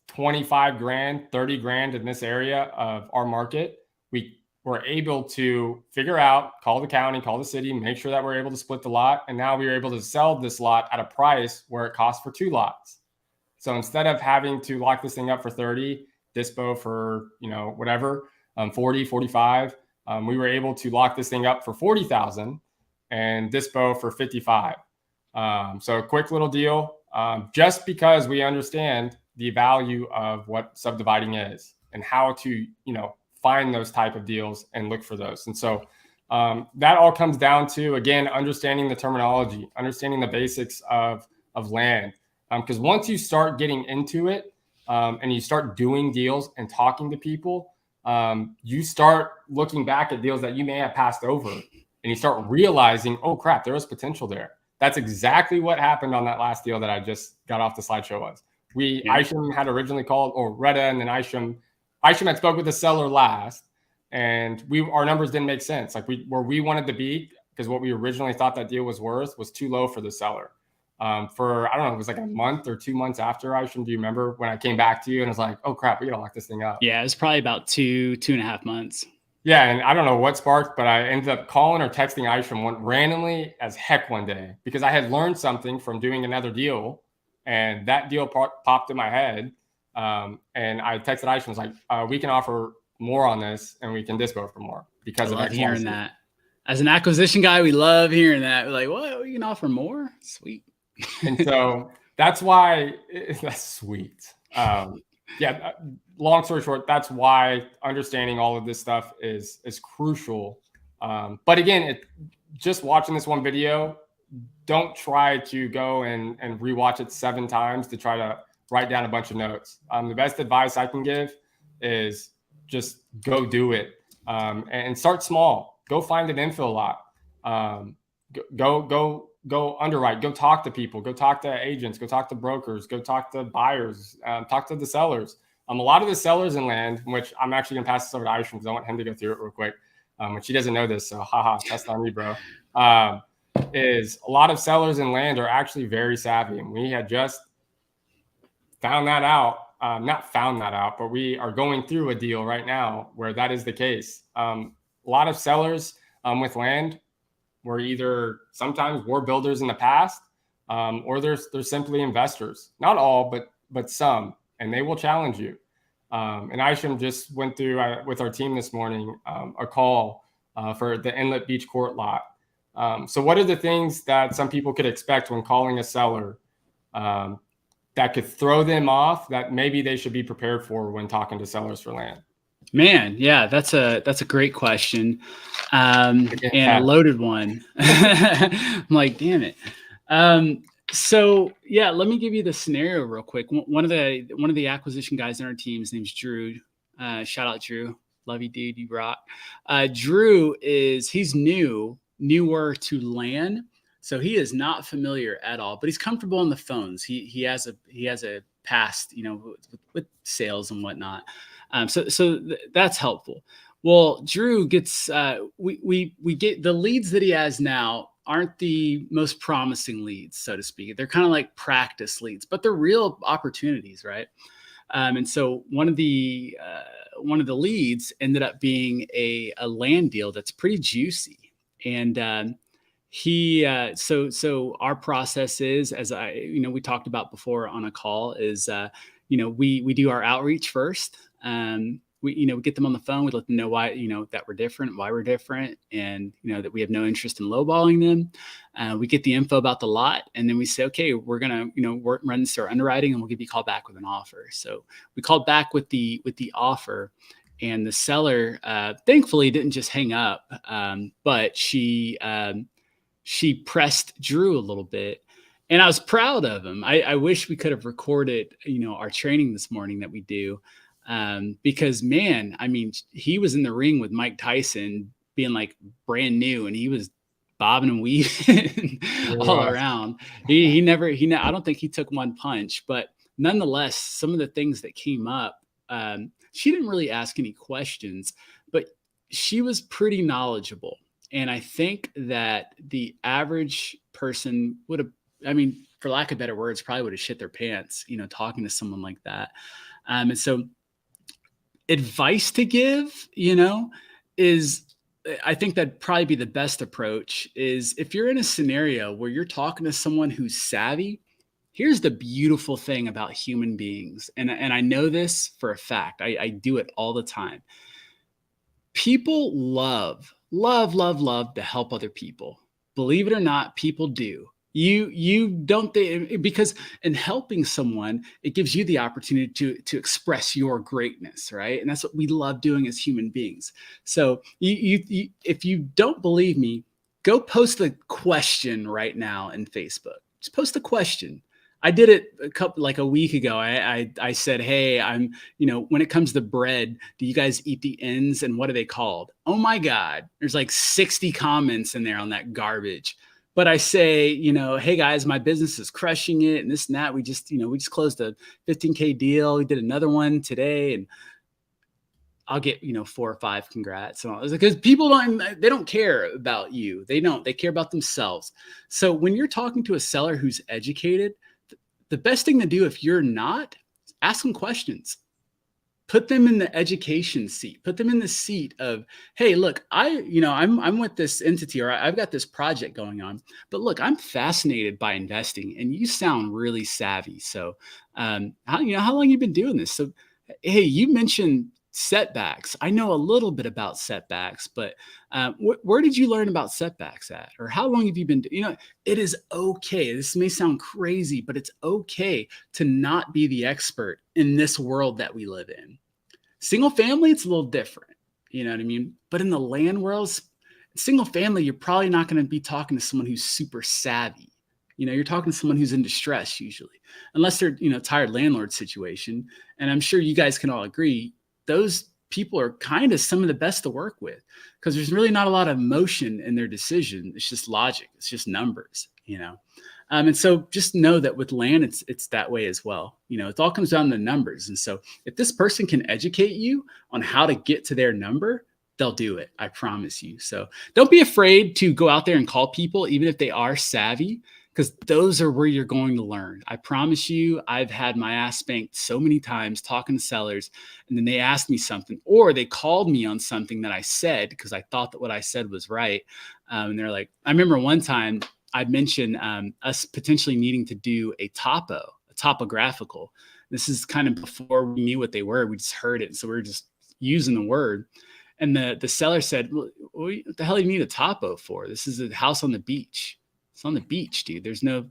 [SPEAKER 1] 25 grand, 30 grand in this area of our market. We were able to figure out, call the county, call the city, make sure that we're able to split the lot. And now we were able to sell this lot at a price where it costs for 2 lots. So instead of having to lock this thing up for 30, dispo for, whatever, 40, 45, we were able to lock this thing up for 40,000 and dispo for 55. So a quick little deal, just because we understand the value of what subdividing is and how to, find those type of deals and look for those. And so that all comes down to, again, understanding the terminology, understanding the basics of land. Because once you start getting into it and you start doing deals and talking to people, you start looking back at deals that you may have passed over, and you start realizing, oh crap, there was potential there. That's exactly what happened on that last deal that I just got off the slideshow. Isham had originally called, or Retta, and then Isham had spoke with the seller last. and our numbers didn't make sense. Like where we wanted to be, because what we originally thought that deal was worth was too low for the seller. For I don't know, it was like a month or 2 months after. Isham, do you remember when I came back to you and was like, oh crap, we gotta lock this thing up?
[SPEAKER 2] Yeah, it was probably about 2.5 months.
[SPEAKER 1] Yeah, and I don't know what sparked, but I ended up calling or texting Isham randomly as heck one day, because I had learned something from doing another deal, and that deal popped in my head. And I texted Isham, was like, we can offer more on this, and we can dispo for more because of
[SPEAKER 2] love
[SPEAKER 1] X,
[SPEAKER 2] hearing that. As an acquisition guy, we love hearing that. We're like, what? We can offer more? Sweet.
[SPEAKER 1] And so that's why that's sweet. Yeah. Long story short, that's why understanding all of this stuff is crucial. But again, just watching this one video, don't try to go and rewatch it 7 times to try to write down a bunch of notes. The best advice I can give is just go do it, and start small. Go find an infill lot. Go underwrite. Go talk to people. Go talk to agents. Go talk to brokers. Go talk to buyers. Talk to the sellers. A lot of the sellers in land, which I'm actually going to pass this over to Isham because I want him to go through it real quick, which he doesn't know this, so haha, that's on me, bro. Is a lot of sellers in land are actually very savvy, and we had just found that out. Not found that out, but we are going through a deal right now where that is the case. A lot of sellers with land were either sometimes were builders in the past, or they're simply investors. Not all, but some, and they will challenge you. And Isham just went through with our team this morning a call for the Inlet Beach Court lot. So what are the things that some people could expect when calling a seller that could throw them off that maybe they should be prepared for when talking to sellers for land?
[SPEAKER 2] Man, yeah, that's a great question, and a loaded one. I'm like, damn it. So yeah, let me give you the scenario real quick. One of the acquisition guys in our team, his name's Drew. Shout out Drew, love you, dude, you rock. Drew he's newer to land, so he is not familiar at all, but he's comfortable on the phones. He has a past, with sales and whatnot. So that's helpful. Well, Drew gets, we get the leads that he has now aren't the most promising leads, so to speak. They're kind of like practice leads, but they're real opportunities, right? And so one of the leads ended up being a land deal that's pretty juicy. And so our process is, as we talked about before on a call, is we do our outreach first. We get them on the phone. We let them know why, that we're different, why we're different, and, that we have no interest in lowballing them. We get the info about the lot, and then we say, okay, we're going to, run this through our underwriting, and we'll give you a call back with an offer. So we called back with the offer, and the seller, thankfully didn't just hang up. But she pressed Drew a little bit, and I was proud of him. I wish we could have recorded, our training this morning that we do. Because man, I mean, he was in the ring with Mike Tyson being like brand new, and he was bobbing and weaving all around. He never, I don't think he took one punch, but nonetheless, some of the things that came up, she didn't really ask any questions, but she was pretty knowledgeable. And I think that the average person would have, for lack of better words, probably would have shit their pants, talking to someone like that. And so advice to give, is, I think that'd probably be the best approach is if you're in a scenario where you're talking to someone who's savvy. Here's the beautiful thing about human beings. And I know this for a fact. I do it all the time. People love to help other people. Believe it or not, people do. You don't think, because in helping someone, it gives you the opportunity to express your greatness, right? And that's what we love doing as human beings. So you if you don't believe me, go post a question right now in Facebook. Just post a question. I did it a week ago. I said, hey, I'm, when it comes to bread, do you guys eat the ends, and what are they called? Oh my God, there's like 60 comments in there on that garbage. But I say, hey guys, my business is crushing it, and this and that. We just closed a 15K deal. We did another one today, and I'll get, 4 or 5 congrats and all this, because people they don't care about you. They care about themselves. So when you're talking to a seller who's educated, the best thing to do if you're not, ask them questions. Put them in the education seat. Put them in the seat of, hey, look, I'm with this entity, or I've got this project going on, but look, I'm fascinated by investing, and you sound really savvy. So, how long you been doing this? So, hey, you mentioned setbacks. I know a little bit about setbacks, but where did you learn about setbacks at, or how long have you been? It is okay. This may sound crazy, but it's okay to not be the expert in this world that we live in. Single family, it's a little different. You know what I mean? But in the land world, single family, you're probably not going to be talking to someone who's super savvy. You're talking to someone who's in distress usually, unless they're, tired landlord situation. And I'm sure you guys can all agree, those people are kind of some of the best to work with, because there's really not a lot of emotion in their decision. It's just logic. It's just numbers, And so just know that with land, it's that way as well. It all comes down to numbers. And so if this person can educate you on how to get to their number, they'll do it. I promise you. So don't be afraid to go out there and call people, even if they are savvy, because those are where you're going to learn. I promise you, I've had my ass spanked so many times talking to sellers, and then they asked me something, or they called me on something that I said because I thought that what I said was right. And they're like, I remember one time I mentioned us potentially needing to do a topographical. This is kind of before we knew what they were. We just heard it. So we were just using the word. And the seller said, well, what the hell do you need a topo for? This is a house on the beach. It's on the beach, dude. I'm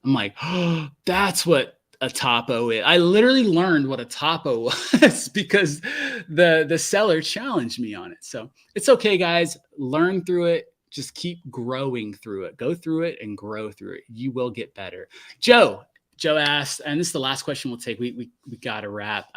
[SPEAKER 2] like, oh, that's what a topo is. I literally learned what a topo was because the seller challenged me on it. So it's okay, guys. Learn through it. Just keep growing through it. Go through it and grow through it. You will get better. Joe asked, and this is the last question we'll take. We got to wrap.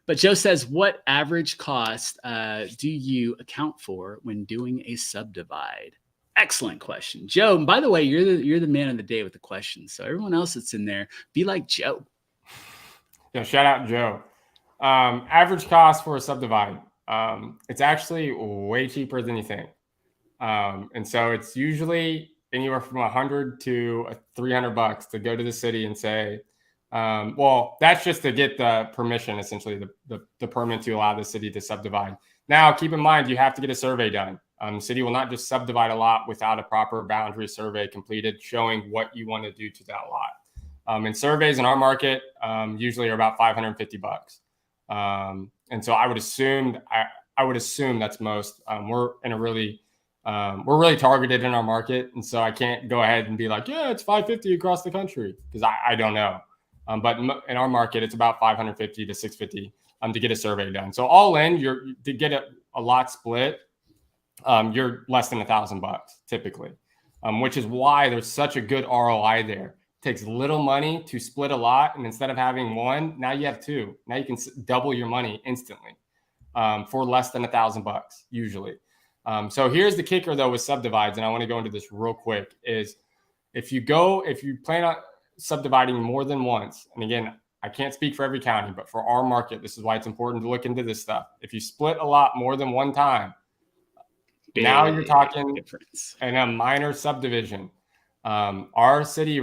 [SPEAKER 2] But Joe says, what average cost do you account for when doing a subdivide? Excellent question, Joe. And by the way, you're the man of the day with the questions. So everyone else that's in there, be like Joe.
[SPEAKER 1] Yeah, shout out Joe. Average cost for a subdivide. It's actually way cheaper than you think. And so it's usually anywhere from $100 to $300 to go to the city and say, well, that's just to get the permission, essentially the permit to allow the city to subdivide. Now, keep in mind, you have to get a survey done. The city will not just subdivide a lot without a proper boundary survey completed showing what you want to do to that lot. And surveys in our market usually are about $550. And so I would assume that's most. We're really targeted in our market, and so I can't go ahead and be like, yeah, it's $550 across the country, because I don't know. But in our market, it's about $550 to $650 to get a survey done. So all in, to get a lot split, you're less than $1,000 typically, which is why there's such a good ROI there. It takes little money to split a lot, and instead of having one, now you have two. Now you can double your money instantly for less than $1,000 usually. So here's the kicker though with subdivides, and I want to go into this real quick, is if you plan on subdividing more than once, and again, I can't speak for every county, but for our market, this is why it's important to look into this stuff. If you split a lot more than one time, now you're talking difference. In a minor subdivision. Our city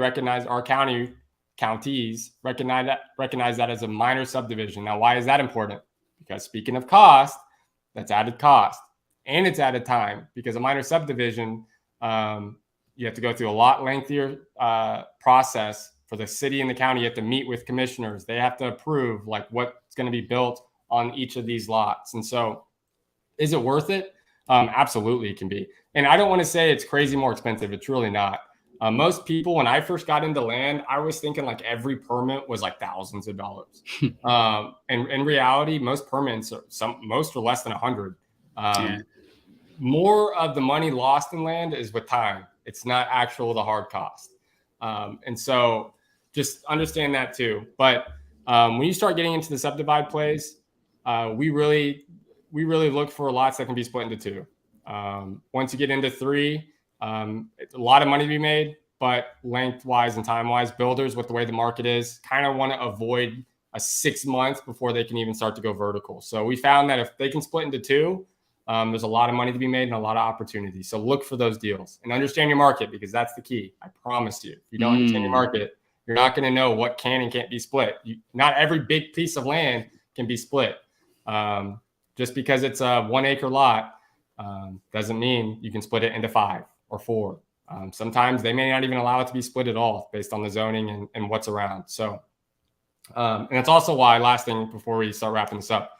[SPEAKER 1] counties recognize that as a minor subdivision. Now, why is that important? Because speaking of cost, that's added cost. And it's added time, because a minor subdivision, you have to go through a lot lengthier process for the city and the county. You have to meet with commissioners. They have to approve like what's going to be built on each of these lots. And so is it worth it? Absolutely, it can be. And I don't want to say it's crazy more expensive. It's really not. Most people, when I first got into land, I was thinking like every permit was like thousands of dollars. And in reality, most permits, most are less than 100. More of the money lost in land is with time. It's not the hard cost. And so just understand that too. But when you start getting into the subdivide plays, we really look for lots that can be split into two. Once you get into three, it's a lot of money to be made, but lengthwise and time-wise, builders, with the way the market is, kind of want to avoid a 6 months before they can even start to go vertical. So we found that if they can split into two, there's a lot of money to be made and a lot of opportunity. So look for those deals and understand your market, because that's the key. I promise you, if you don't understand your market, you're not going to know what can and can't be split. Not every big piece of land can be split. Just because it's a 1 acre lot doesn't mean you can split it into 5 or 4. Sometimes they may not even allow it to be split at all based on the zoning and what's around. So, and that's also why, last thing before we start wrapping this up,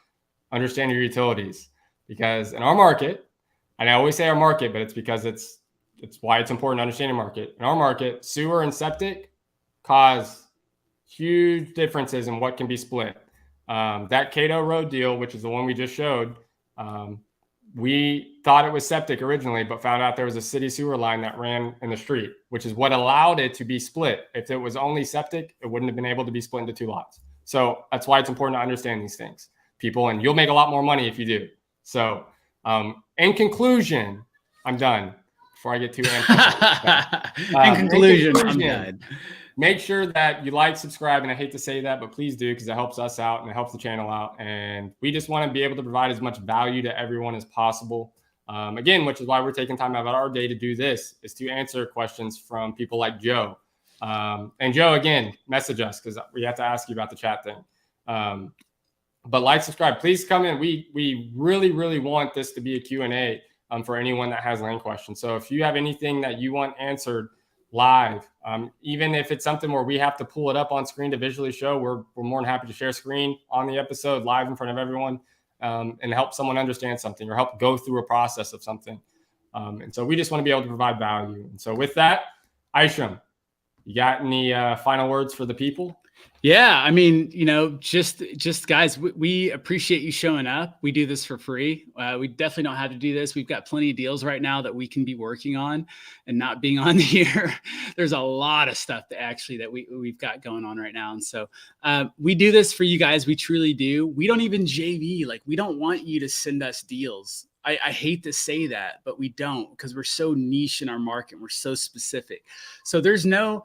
[SPEAKER 1] understand your utilities. Because in our market, and I always say our market, but it's because it's why it's important to understand your market. In our market, sewer and septic cause huge differences in what can be split. That Cato Road deal, which is the one we just showed, we thought it was septic originally, but found out there was a city sewer line that ran in the street, which is what allowed it to be split. If it was only septic, it wouldn't have been able to be split into 2 lots. So that's why it's important to understand these things, people, and you'll make a lot more money if you do. So in conclusion, I'm done before I get too amped.
[SPEAKER 2] In conclusion, I'm done.
[SPEAKER 1] Make sure that you like, subscribe, and I hate to say that, but please do, because it helps us out and it helps the channel out. And we just want to be able to provide as much value to everyone as possible. Again, which is why we're taking time out of our day to do this, is to answer questions from people like Joe. And Joe, again, message us, because we have to ask you about the chat thing. But like, subscribe, please come in. We really, really want this to be a Q&A for anyone that has land questions. So if you have anything that you want answered live, even if it's something where we have to pull it up on screen to visually show, we're more than happy to share screen on the episode live in front of everyone, and help someone understand something or help go through a process of something. And so we just want to be able to provide value. And so with that, Isham, you got any final words for the people?
[SPEAKER 2] Yeah, I mean, just guys, we appreciate you showing up. We do this for free. We definitely don't have to do this. We've got plenty of deals right now that we can be working on, and not being on here. There's a lot of stuff that we've got going on right now. And so we do this for you guys. We truly do. We don't even JV. Like, we don't want you to send us deals. I hate to say that, but we don't, because we're so niche in our market. We're so specific. So there's no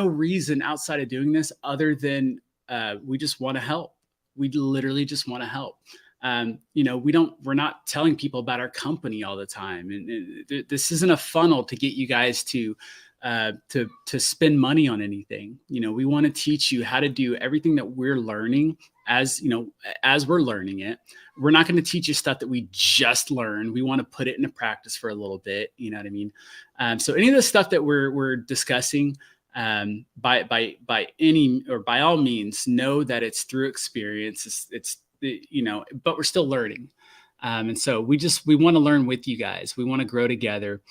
[SPEAKER 2] reason outside of doing this other than we just want to help. We literally just want to help. We're not telling people about our company all the time. And this isn't a funnel to get you guys to spend money on anything. We want to teach you how to do everything that we're learning as we're learning it. We're not going to teach you stuff that we just learned. We want to put it into practice for a little bit. You know what I mean? So any of the stuff that we're discussing, by all means, know that it's through experience. But we're still learning. And so we want to learn with you guys. We want to grow together.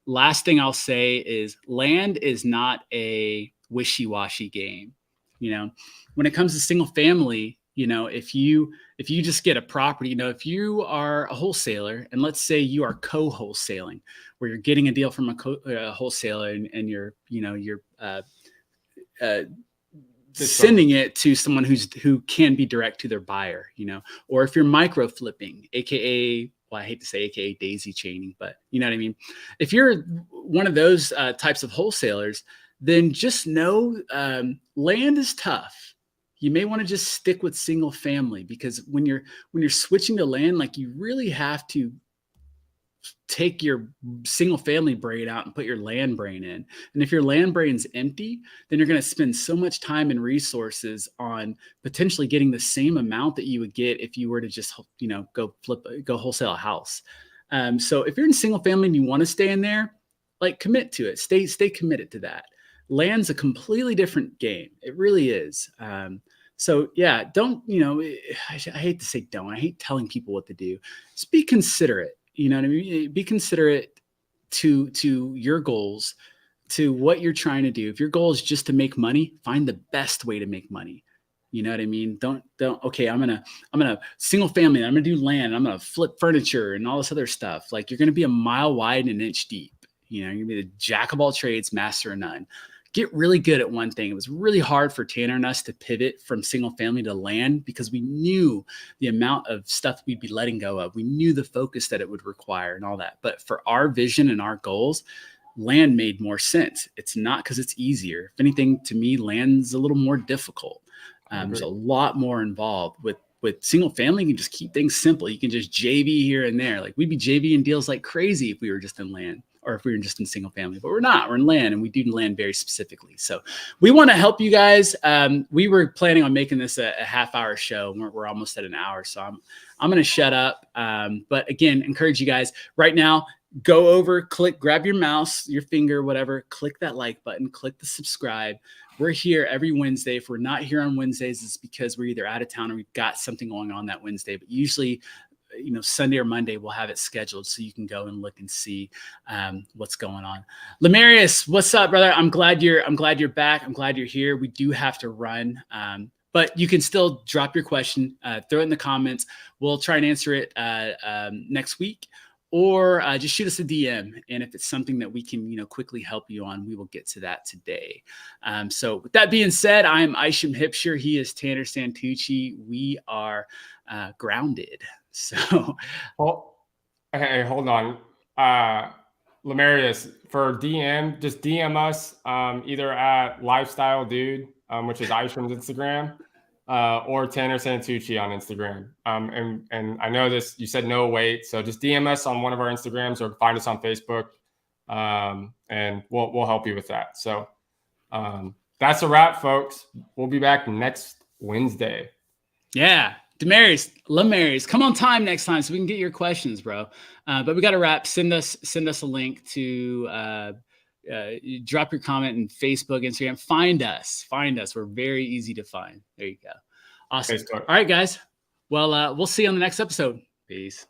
[SPEAKER 2] Last thing I'll say is, land is not a wishy-washy game. When it comes to single family, if you just get a property, if you are a wholesaler, and let's say you are co-wholesaling, where you're getting a deal from a wholesaler, and you're sending it to someone who can be direct to their buyer, or if you're micro flipping, AKA, well, I hate to say AKA daisy chaining, but you know what I mean? If you're one of those types of wholesalers, then just know land is tough. You may want to just stick with single family, because when you're switching to land, like, you really have to take your single family brain out and put your land brain in. And if your land brain's empty, then you're going to spend so much time and resources on potentially getting the same amount that you would get if you were to just, go wholesale a house. So if you're in single family and you want to stay in there, like, commit to it. Stay committed to that. Land's a completely different game. It really is. So yeah, don't, I hate to say don't. I hate telling people what to do. Just be considerate. You know what I mean? Be considerate to your goals, to what you're trying to do. If your goal is just to make money, find the best way to make money. You know what I mean? Don't, okay, I'm going to single family, I'm going to do land, I'm going to flip furniture and all this other stuff. Like, you're going to be a mile wide and an inch deep. You're going to be the jack of all trades, master of none. Get really good at one thing. It was really hard for Tanner and us to pivot from single family to land, because we knew the amount of stuff we'd be letting go of. We knew the focus that it would require and all that. But for our vision and our goals, land made more sense. It's not because it's easier. If anything, to me, land's a little more difficult. There's a lot more involved with single family. You can just keep things simple. You can just JV here and there. Like we'd be JVing deals like crazy if we were just in land, or if we were just in single family, but we're not. We're in land, and we do land very specifically. So we want to help you guys. We were planning on making this a half-hour show. We're almost at an hour, so I'm going to shut up. But again, encourage you guys right now. Go over, grab your mouse, your finger, whatever, click that like button, click the subscribe. We're here every Wednesday. If we're not here on Wednesdays, it's because we're either out of town or we've got something going on that Wednesday. But usually, Sunday or Monday, we'll have it scheduled so you can go and look and see what's going on. Lemarius, what's up, brother? I'm glad you're back. I'm glad you're here. We do have to run. But you can still drop your question, throw it in the comments. We'll try and answer it next week. Or just shoot us a DM. And if it's something that we can, quickly help you on, we will get to that today. So with that being said, I'm Isham Hipsher. He is Tanner Santucci. We are grounded. So.
[SPEAKER 1] Well, hey, hold on. Lemarius, for DM, just DM us either at Lifestyle Dude, which is Isham's Instagram, or Tanner Santucci on Instagram. And I know this, you said no wait, so just DM us on one of our Instagrams or find us on Facebook, and we'll help you with that. So that's a wrap, folks. We'll be back next Wednesday.
[SPEAKER 2] Yeah. Lemarius, come on time next time so we can get your questions, bro. But we got to wrap. Send us a link to drop your comment in Facebook, Instagram. Find us. We're very easy to find. There you go. Awesome.
[SPEAKER 1] Facebook.
[SPEAKER 2] All right, guys. Well, we'll see you on the next episode. Peace.